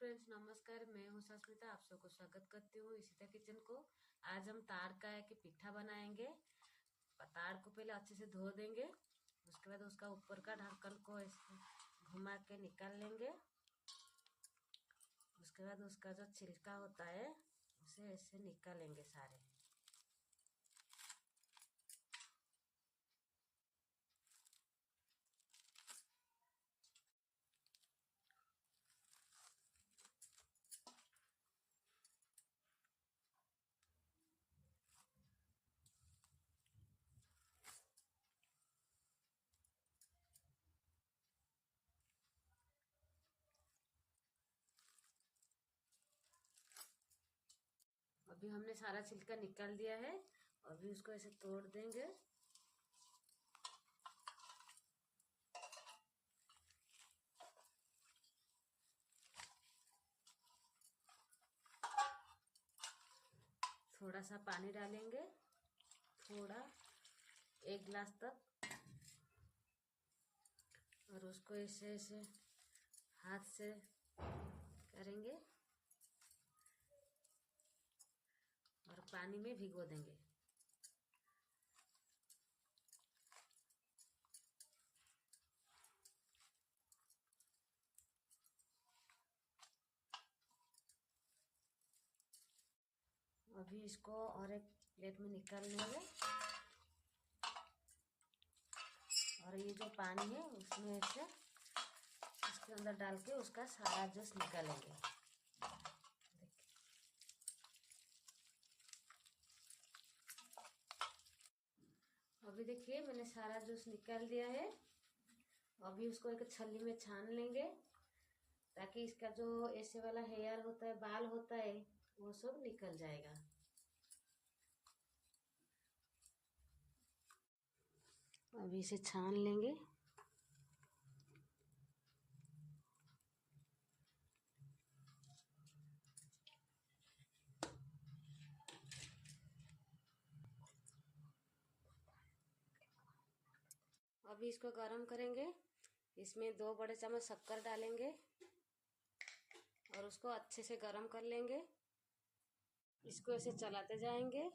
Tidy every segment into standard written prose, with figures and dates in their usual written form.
Friends, नमस्कार। मैं हूं सस्मिता, आप सबको स्वागत करती हूँ इशिता किचन को। आज हम ताड़ का है कि पिट्ठा बनाएंगे। ताड़ को पहले अच्छे से धो देंगे, उसके बाद उसका ऊपर का ढक्कन को ऐसे घुमा के निकाल लेंगे। उसके बाद उसका जो छिलका होता है उसे ऐसे निकालेंगे सारे। अभी हमने सारा छिलका निकाल दिया है। अभी उसको ऐसे तोड़ देंगे। थोड़ा सा पानी डालेंगे, थोड़ा 1 गिलास तक, और उसको ऐसे ऐसे हाथ से करेंगे और पानी में भिगो देंगे। अभी इसको और एक प्लेट में निकाल लेंगे और ये जो पानी है उसमें ऐसे इसके अंदर डाल के उसका सारा जूस निकालेंगे। अभी देखिए मैंने सारा जूस निकाल दिया है। अभी उसको एक छन्नी में छान लेंगे ताकि इसका जो ऐसे वाला हेयर होता है, बाल होता है, वो सब निकल जाएगा। अभी इसे छान लेंगे। अभी इसको गरम करेंगे। इसमें 2 बड़े चम्मच शक्कर डालेंगे और उसको अच्छे से गरम कर लेंगे। इसको ऐसे चलाते जाएंगे।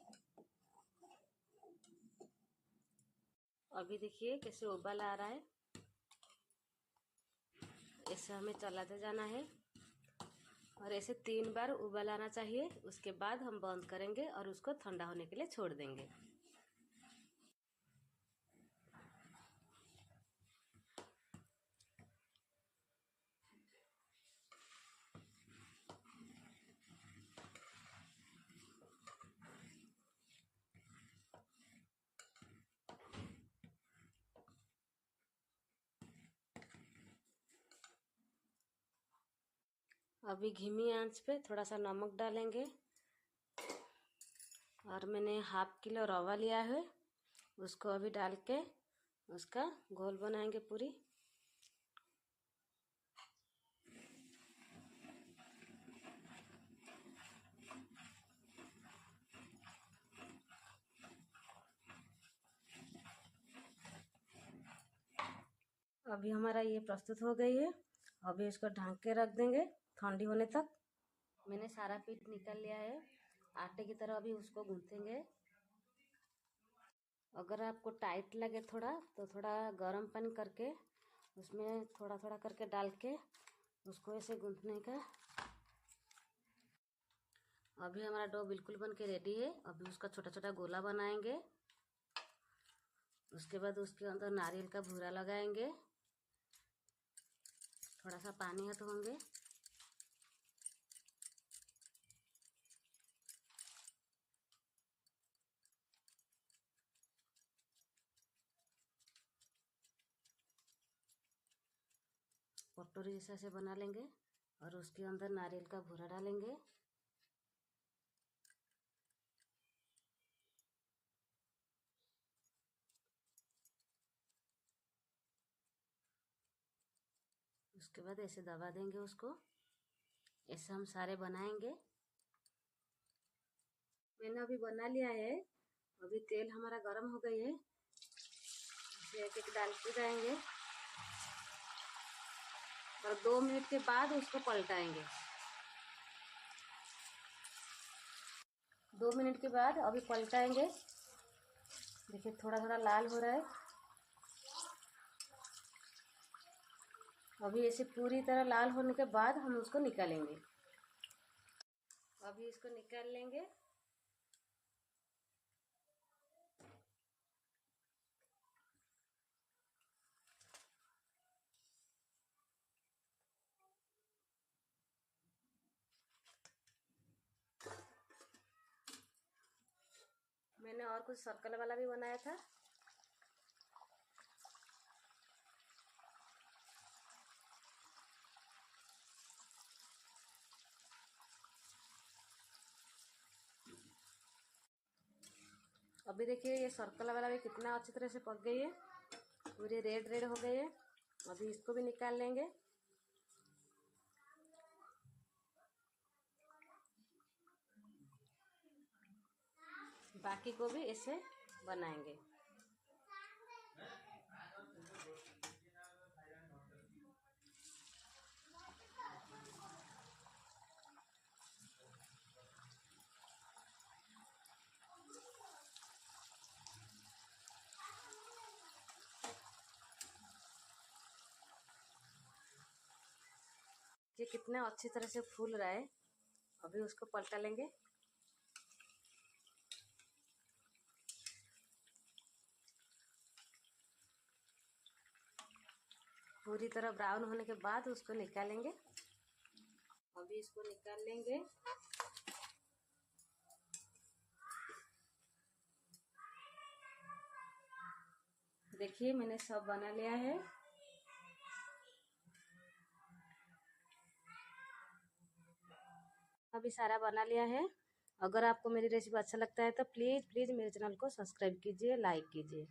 अभी देखिए कैसे उबाल आ रहा है। ऐसे हमें चलाते जाना है और ऐसे 3 बार उबाल आना चाहिए। उसके बाद हम बंद करेंगे और उसको ठंडा होने के लिए छोड़ देंगे। अभी धीमी आंच पे थोड़ा सा नमक डालेंगे और मैंने 1/2 किलो रवा लिया है, उसको अभी डाल के उसका घोल बनाएंगे पूरी। अभी हमारा ये प्रस्तुत हो गई है। अभी इसको ढक के रख देंगे ठंडी होने तक। मैंने सारा पीठ निकाल लिया है। आटे की तरह अभी उसको गूंथेंगे। अगर आपको टाइट लगे थोड़ा तो थोड़ा गर्म पानी करके उसमें थोड़ा थोड़ा करके डाल के उसको ऐसे गूंथने का। अभी हमारा डो बिल्कुल बन के रेडी है। अभी उसका छोटा छोटा गोला बनाएंगे। उसके बाद उसके अंदर नारियल का भूरा लगाएंगे, थोड़ा सा पानी हाथ होंगे। कटोरी जैसा से बना लेंगे और उसके अंदर नारियल का भूरा डालेंगे। उसके बाद ऐसे दबा देंगे उसको। ऐसे हम सारे बनाएंगे। मैंने अभी बना लिया है। अभी तेल हमारा गर्म हो गई है। इसे एक एक डालते जाएंगे और 2 मिनट के बाद उसको पलटाएंगे। 2 मिनट के बाद अभी पलटाएंगे। देखिए थोड़ा थोड़ा लाल हो रहा है। अभी ऐसे पूरी तरह लाल होने के बाद हम उसको निकालेंगे। अभी इसको निकाल लेंगे। मैंने और कुछ सर्कल वाला भी बनाया था। अभी देखिए ये सर्कल वाला भी कितना अच्छी तरह से पक गई है, पूरे रेड रेड हो गए हैं। अभी इसको भी निकाल लेंगे। बाकी को भी ऐसे बनाएंगे। ये कितना अच्छी तरह से फूल रहा है। अभी उसको पलटा लेंगे। पूरी तरह ब्राउन होने के बाद उसको निकालेंगे। अभी इसको निकाल लेंगे। देखिए मैंने सब बना लिया है। अभी सारा बना लिया है। अगर आपको मेरी रेसिपी अच्छा लगता है तो प्लीज़ प्लीज़ मेरे चैनल को सब्सक्राइब कीजिए, लाइक कीजिए।